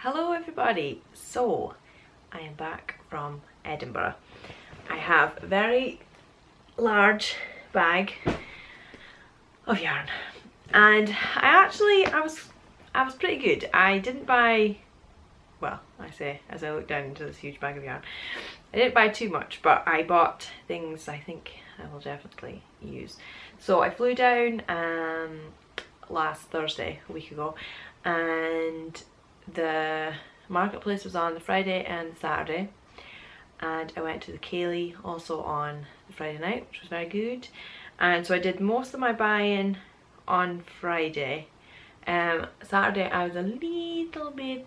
Hello everybody, so I am back from Edinburgh. I have a very large bag of yarn and I was pretty good. I didn't buy, well, I say as I look down into this huge bag of yarn, I didn't buy too much, but I bought things I think I will definitely use. So I flew down last Thursday, a week ago, and the marketplace was on the Friday and the Saturday, and I went to the Ceilidh also on the Friday night, which was very good. And so I did most of my buying on Friday. Saturday I was a little bit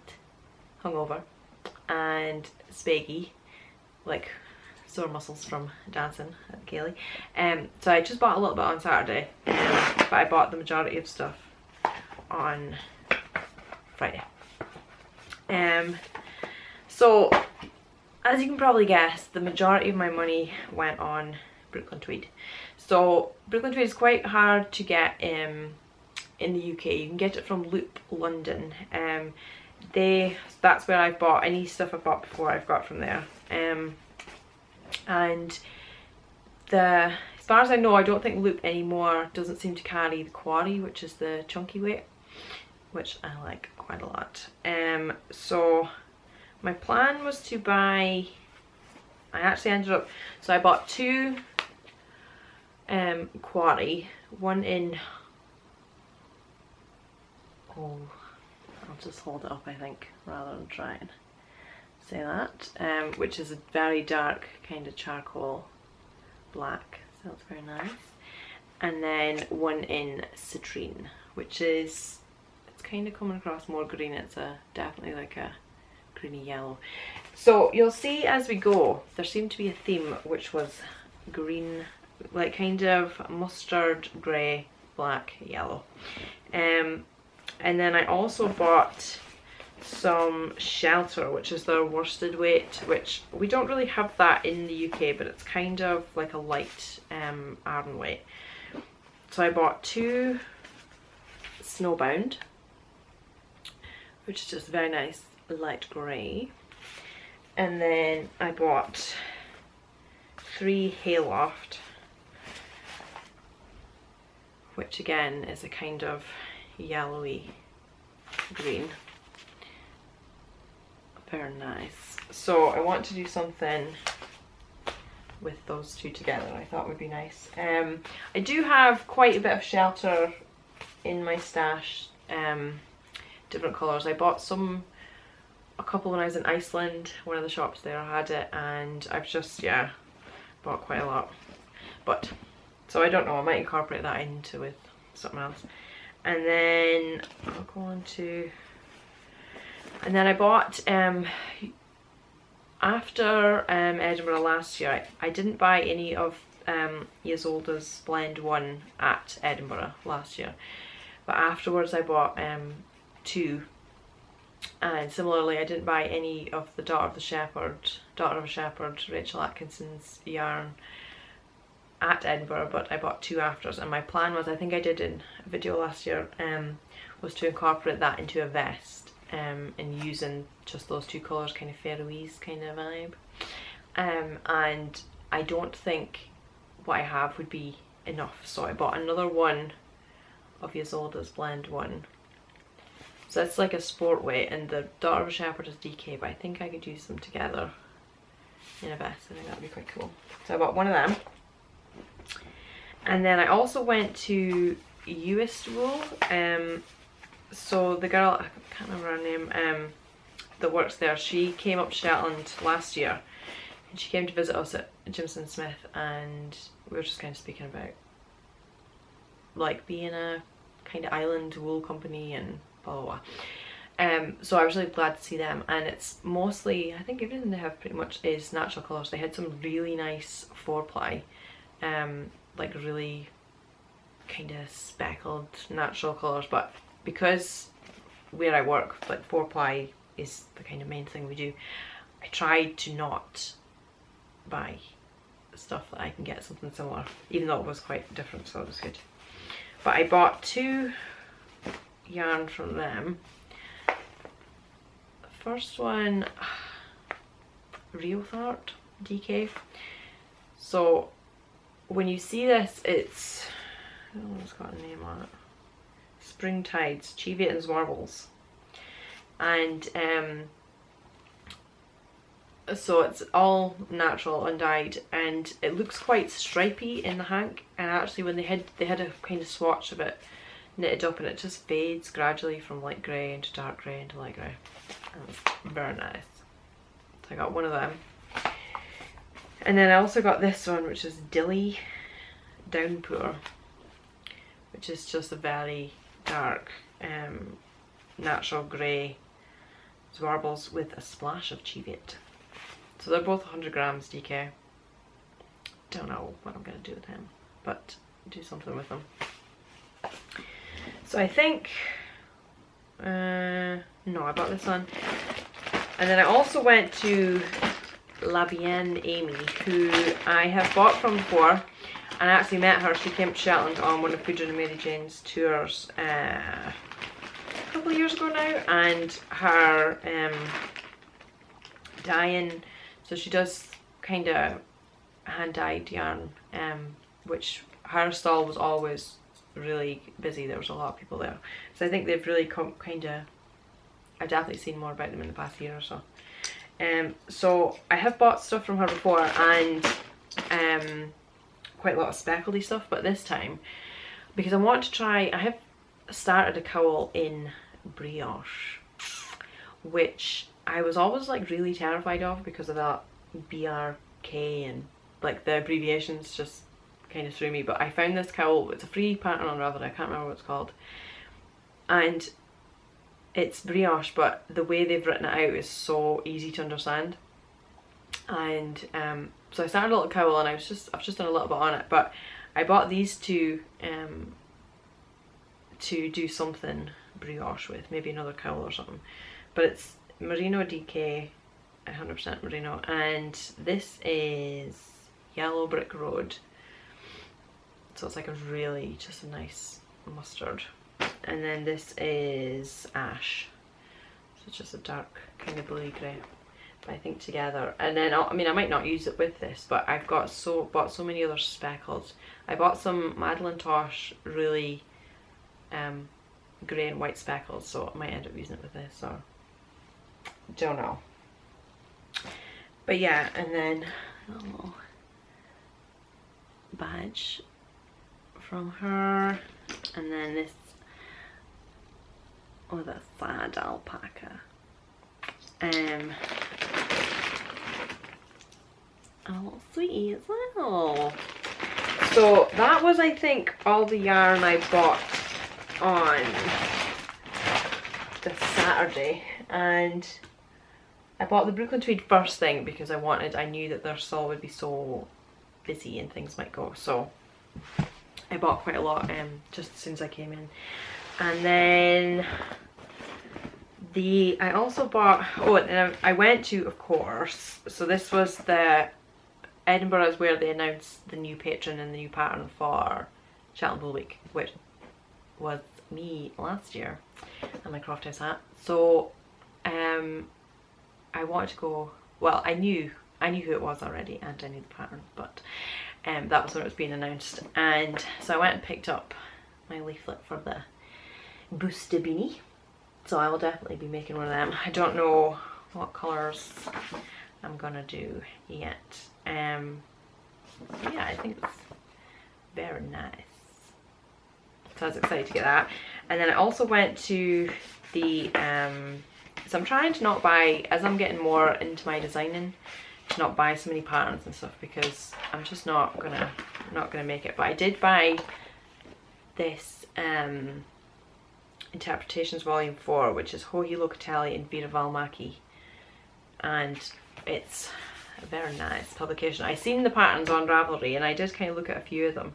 hungover and spaggy, like sore muscles from dancing at the Ceilidh. So I just bought a little bit on Saturday, but I bought the majority of stuff on Friday. So as you can probably guess, the majority of my money went on Brooklyn tweed. So Brooklyn tweed is quite hard to get in the UK. You can get it from Loop London. That's where I've bought any stuff I've bought before. I've got from there. And as far as I know, I don't think Loop anymore doesn't seem to carry the quarry, which is the chunky weight, which I like quite a lot. So my plan was to buy, I actually ended up, so I bought two quarry, one in, oh, I'll just hold it up I think rather than try and say that, which is a very dark kind of charcoal black, so that's very nice. And then one in citrine, which is, it's kind of coming across more green. It's definitely like a greeny yellow. So you'll see as we go, there seemed to be a theme, which was green, like kind of mustard, grey, black, yellow. And then I also bought some shelter, which is their worsted weight, which we don't really have that in the UK, but it's kind of like a light Arden weight. So I bought two snowbound, which is just very nice light grey, and then I bought three hayloft, which again is a kind of yellowy green. Very nice. So I want to do something with those two together. I thought would be nice. I do have quite a bit of shelter in my stash, different colours. I bought a couple when I was in Iceland. One of the shops there had it, and I've just, yeah, bought quite a lot. But so I don't know, I might incorporate that into with something else. And then I'll go on to, and then I bought after Edinburgh last year, I didn't buy any of Isolde's Blend 1 at Edinburgh last year, but afterwards I bought two. And similarly, I didn't buy any of the Daughter of a Shepherd, Rachel Atkinson's yarn at Edinburgh, but I bought two afters. And my plan was, I think I did in a video last year, was to incorporate that into a vest, and using just those two colours, kind of Faroese kind of vibe. And I don't think what I have would be enough, so I bought another one of Isolde's Blend 1. So it's like a sport weight, and the Daughter of a Shepherd is DK, but I think I could use them together in a vest. I think that would be quite cool. So I bought one of them. And then I also went to US Wool. So the girl, I can't remember her name, that works there, she came up to Shetland last year, and she came to visit us at Jimson Smith, and we were just kind of speaking about like being a kind of island wool company and blah blah blah. So I was really glad to see them, and it's mostly, I think everything they have pretty much is natural colours. They had some really nice 4-ply, like really kind of speckled natural colours, but because where I work, like 4-ply is the kind of main thing we do, I tried to not buy stuff that I can get something similar, even though it was quite different, so it was good. But I bought two yarn from them first one, Brioche DK. So when you see this, it's, oh, it's got a name on it. Spring Tides, Cheviot Warbles. And so it's all natural, undyed, and it looks quite stripy in the hank. And actually, when they had a kind of swatch of it knitted up, and it just fades gradually from light grey into dark grey into light grey. And it's very nice. So I got one of them, and then I also got this one, which is Dilly Downpour, which is just a very dark, natural grey warbles with a splash of Cheviot. So they're both 100 grams DK. Don't know what I'm going to do with them, but do something with them. So I think, no, I bought this one. And then I also went to La Bienne Amy, who I have bought from before. And I actually met her. She came to Shetland on one of Gudrun and Mary Jane's tours a couple of years ago now. And her dyeing, so she does kind of hand-dyed yarn, which her stall was always really busy. There was a lot of people there. So I think they've really come kind of, I've definitely seen more about them in the past year or so. So I have bought stuff from her before, and quite a lot of speckledy stuff, but this time, because I want to try, I have started a cowl in Brioche, which I was always like really terrified of because of that BRK, and like the abbreviations just kind of threw me. But I found this cowl, it's a free pattern on Ravelry, I can't remember what it's called, and it's Brioche, but the way they've written it out is so easy to understand. And so I started a little cowl, and I've just done a little bit on it, but I bought these two to do something Brioche with, maybe another cowl or something. But it's Merino DK, 100% Merino, and this is Yellow Brick Road. So it's like a really, just a nice mustard. And then this is Ash. So it's just a dark kind of bluey grey. But I think together, and then I mean I might not use it with this, but I've got bought so many other speckles. I bought some Madeline Tosh really grey and white speckles, so I might end up using it with this, or don't know. But yeah, and then a little badge from her, and then this with a sad alpaca. And a little sweetie as well. So that was, I think, all the yarn I bought on this Saturday. And I bought the Brooklyn Tweed first thing because I knew that their stall would be so busy and things might go. So I bought quite a lot just as soon as I came in. And then I also bought, oh, and I went to, of course, so this was the Edinburgh is where they announced the new patron and the new pattern for Shetland Wool Week, which was me last year, and my Croft House hat. So I wanted to go, well, I knew who it was already, and I knew the pattern, but that was when it was being announced. And so I went and picked up my leaflet for the Booster Beanie. So I will definitely be making one of them. I don't know what colours I'm gonna do yet. Yeah, I think it's very nice. So I was excited to get that. And then I also went to the, so I'm trying to not buy, as I'm getting more into my designing, to not buy so many patterns and stuff, because I'm just not gonna make it. But I did buy this Interpretations Volume 4, which is Joji Locatelli and Vera Valmaki, and it's a very nice publication. I seen the patterns on Ravelry and I did kind of look at a few of them,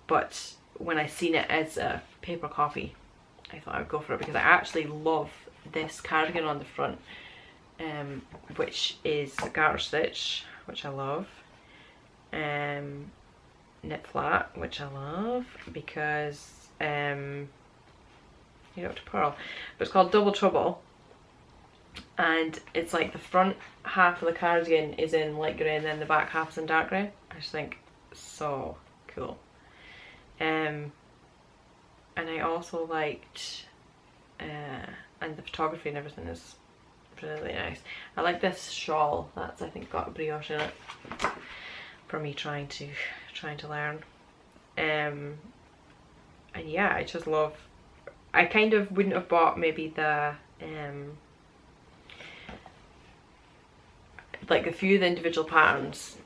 but when I seen it as a paper copy, I thought I would go for it, because I actually love this cardigan on the front, which is garter stitch, which I love, knit flat, which I love, because you know, to pearl. But it's called Double Trouble, and it's like the front half of the cardigan is in light grey and then the back half is in dark grey. I just think so cool. And I also liked, and the photography and everything is really nice. I like this shawl that's, I think, got brioche in it for me trying to learn. And yeah, I just love, I kind of wouldn't have bought maybe the like a few of the individual patterns,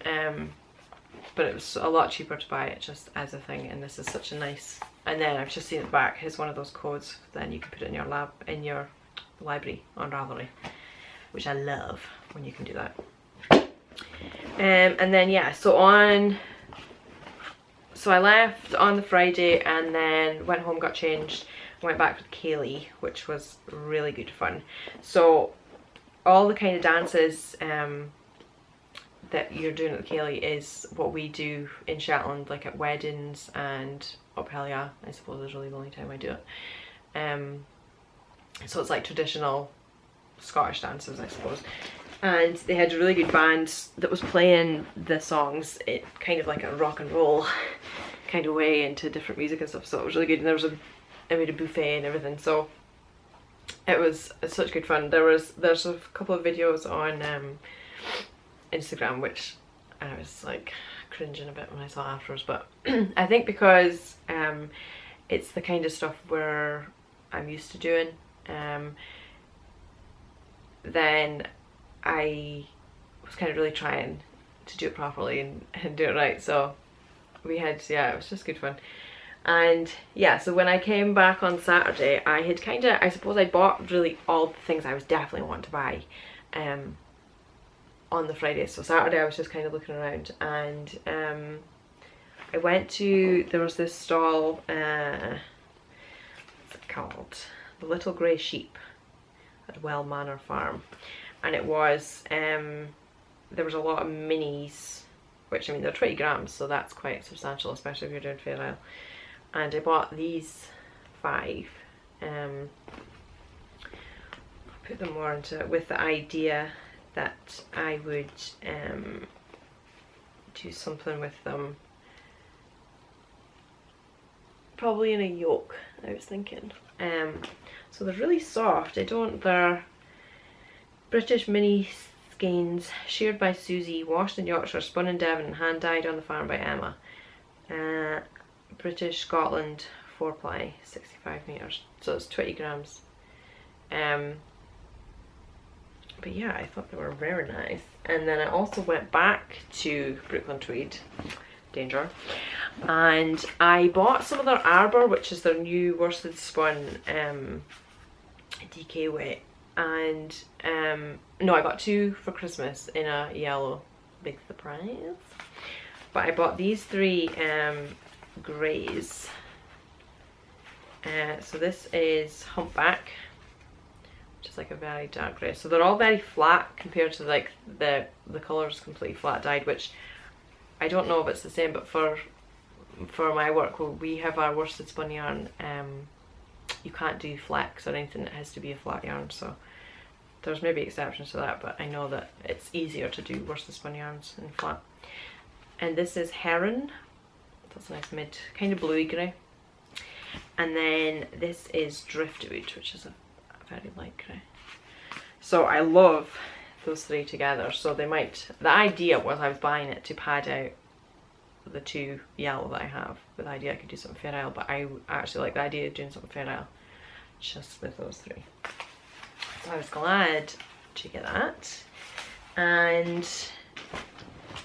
but it was a lot cheaper to buy it just as a thing, and this is such a nice, and then I've just seen at the back, here's one of those codes, then you can put it in your library on Ravelry, which I love when you can do that. And then yeah, so I left on the Friday and then went home, got changed, went back with Kaylee, which was really good fun. So all the kind of dances that you're doing at the Kaylee is what we do in Shetland, like at weddings and Ophelia, I suppose is really the only time I do it. So it's like traditional Scottish dances, I suppose. And they had a really good band that was playing the songs, it kind of like a rock and roll kind of way into different music and stuff, so it was really good. And there was I made a buffet and everything, so it's such good fun. There's a couple of videos on Instagram which I was like cringing a bit when I saw afterwards, but I think because it's the kind of stuff where I'm used to doing, then I was kind of really trying to do it properly and do it right. So we had, yeah, it was just good fun. And yeah, so when I came back on Saturday, I had kind of, I suppose I bought really all the things I was definitely wanting to buy on the Friday. So Saturday I was just kind of looking around, and I went to, there was this stall, what's it called? The Little Grey Sheep at Well Manor Farm. And it was, there was a lot of minis, which, I mean, they're 20 grams, so that's quite substantial, especially if you're doing Fair Isle. And I bought these 5. I put them more into it with the idea that I would do something with them, probably in a yoke, I was thinking. So they're really soft. They're British mini skeins, sheared by Susie, washed in Yorkshire, spun in Devon, and hand dyed on the farm by Emma. British Scotland 4-ply, 65 metres, so it's 20 grams. But yeah, I thought they were very nice. And then I also went back to Brooklyn Tweed, danger, and I bought some of their Arbor, which is their new worsted spun DK weight. And no, I got 2 for Christmas in a yellow, big surprise. But I bought these 3 greys. So this is Humpback, which is like a very dark grey. So they're all very flat compared to like the colours completely flat dyed, which I don't know if it's the same, but for my work, well, we have our worsted spun yarn, you can't do flex or anything, it has to be a flat yarn. So there's maybe exceptions to that, but I know that it's easier to do worsted spun yarns in flat. And this is Heron, that's a nice mid, kind of bluey grey. And then this is Driftwood, which is a very light grey. So I love those 3 together. So they might, the idea was I was buying it to pad out the 2 yellow that I have, with the idea I could do something Fair Isle, but I actually like the idea of doing something Fair Isle just with those 3. So I was glad to get that. And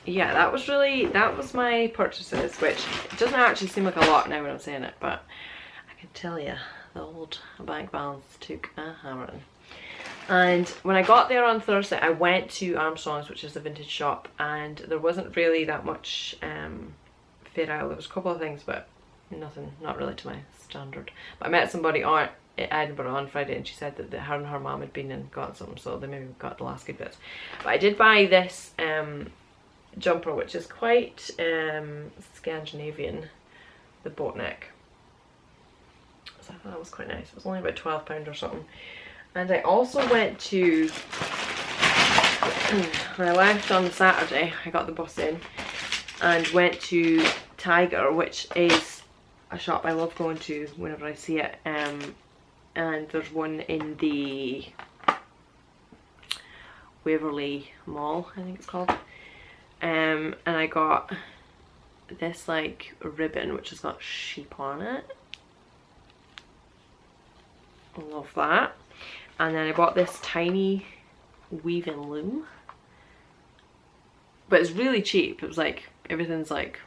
yeah, that was my purchases, which doesn't actually seem like a lot now when I'm saying it, but I can tell you the old bank balance took a hammering. And when I got there on Thursday, I went to Armstrongs, which is a vintage shop, and there wasn't really that much Fair Isle. There was a couple of things, but nothing, not really to my standard. But I met somebody at Edinburgh on Friday, and she said that her and her mum had been and got something, so they maybe got the last good bits. But I did buy this jumper, which is quite Scandinavian, the boat neck. So I thought that was quite nice. It was only about £12 or something. And I also went to, when I left on Saturday, I got the bus in and went to Tiger, which is a shop I love going to whenever I see it. And there's one in the Waverley Mall, I think it's called. And I got this like ribbon which has got sheep on it. I love that. And then I bought this tiny weaving loom, but it's really cheap. It was like, everything's like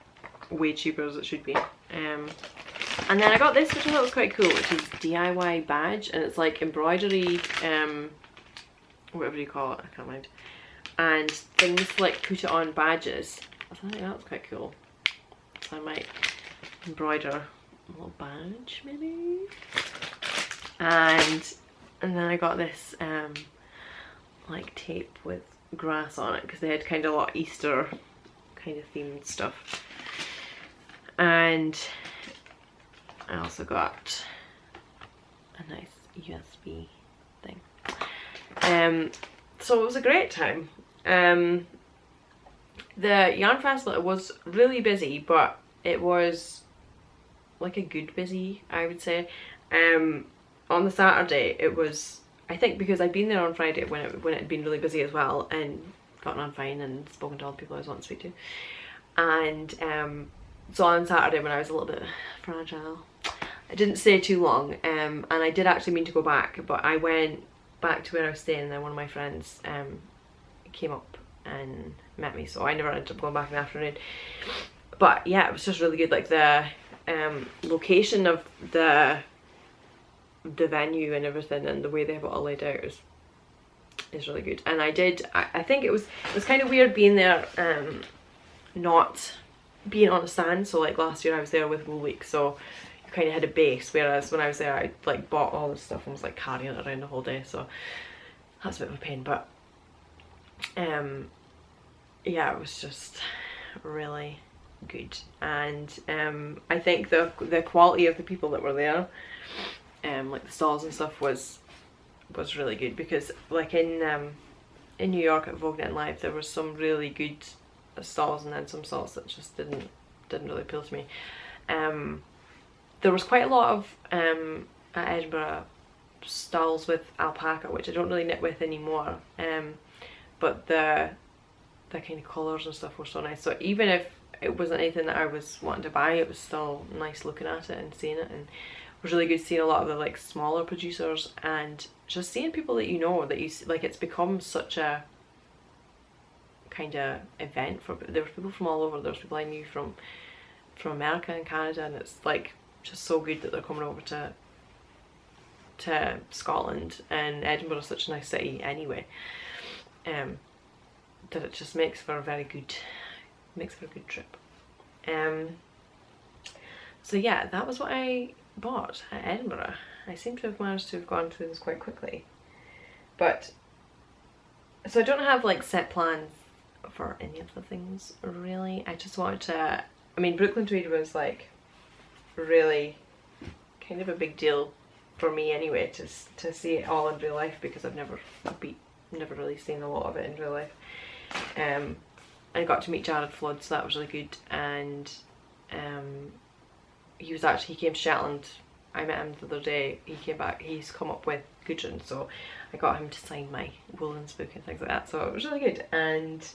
way cheaper as it should be. And then I got this, which I thought was quite cool, which is DIY badge, and it's like embroidery, whatever you call it, I can't mind, and things to like put it on badges. I think that was quite cool, so I might embroider a little badge maybe. And then I got this like tape with grass on it, because they had kind of a lot of Easter kind of themed stuff. And I also got a nice USB thing. So it was a great time. The yarn festival was really busy, but it was like a good busy, I would say. On the Saturday it was, I think because I'd been there on Friday when it had been really busy as well, and gotten on fine and spoken to all the people I was wanting to speak to. And so on Saturday, when I was a little bit fragile, I didn't stay too long, and I did actually mean to go back, but I went back to where I was staying, and then one of my friends came up and met me, so I never ended up going back in the afternoon. But yeah, it was just really good. Like the location of the venue and everything, and the way they have it all laid out is really good. And I think it was kind of weird being there, not being on a stand. So like last year I was there with Wool Week, so you kind of had a base, whereas when I was there I like bought all this stuff and was like carrying it around the whole day, so that's a bit of a pain. But yeah, it was just really good. And I think the quality of the people that were there, like the stalls and stuff, was really good, because like in New York at Vogue Net Live there were some really good stalls, and then some stalls that just didn't really appeal to me. There was quite a lot of at Edinburgh stalls with alpaca, which I don't really knit with anymore, but the kind of colours and stuff were so nice. So even if it wasn't anything that I was wanting to buy, it was still nice looking at it and seeing it, and it was really good seeing a lot of the like smaller producers, and just seeing people that you know, that you see, like it's become such a kind of event for, there were people from all over. There was people I knew from America and Canada, and it's like just so good that they're coming over to Scotland, and Edinburgh is such a nice city anyway, that it just makes for a very good trip. So yeah, that was what I bought at Edinburgh. I seem to have managed to have gone through this quite quickly, but so I don't have like set plans for any of the things really. I just wanted to, I mean, Brooklyn Tweed was like really kind of a big deal for me anyway, to see it all in real life, because I've never really seen a lot of it in real life. I got to meet Jared Flood, so that was really good. And he came to Shetland. I met him the other day. He came back. He's come up with Gudrun, so I got him to sign my Woolens book and things like that, so it was really good. And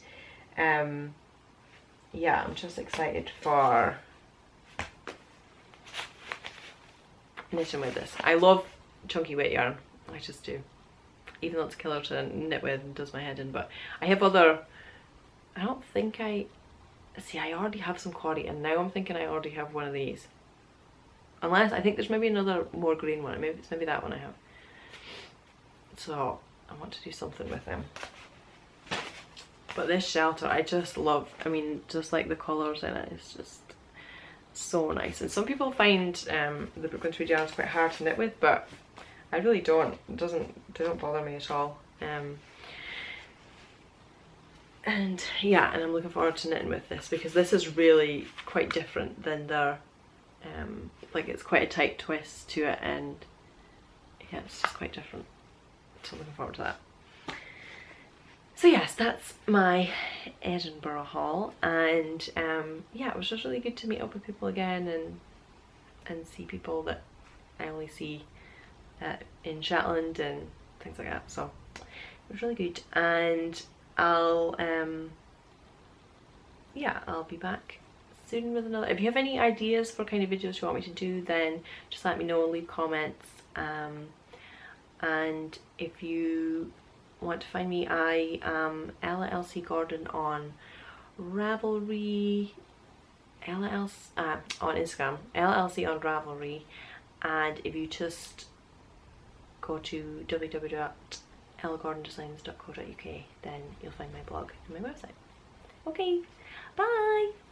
yeah, I'm just excited for knitting with this. I love chunky weight yarn, I just do, even though it's a killer to knit with and does my head in. But I have other, I don't think I already have some quaddy, and now I'm thinking I already have one of these, unless I think there's maybe another more green one. Maybe it's that one I have. So I want to do something with them. But this shelter I just love. I mean, just like the colours in it, it's just so nice. And some people find the Brooklyn Tweed yarns quite hard to knit with, but I really don't. They don't bother me at all. And yeah, and I'm looking forward to knitting with this, because this is really quite different than their like it's quite a tight twist to it, and yeah, it's just quite different. So I'm looking forward to that. So yes, that's my Edinburgh haul, and yeah, it was just really good to meet up with people again and see people that I only see in Shetland and things like that. So it was really good, and I'll yeah, I'll be back soon with another. If you have any ideas for kind of videos you want me to do, then just let me know, leave comments. And if you want to find me, I am Ella Elsie Gordon on Ravelry, on Instagram, Ella Elsie on Ravelry, and if you just go to www.ellagordondesigns.co.uk, then you'll find my blog and my website. Okay, bye!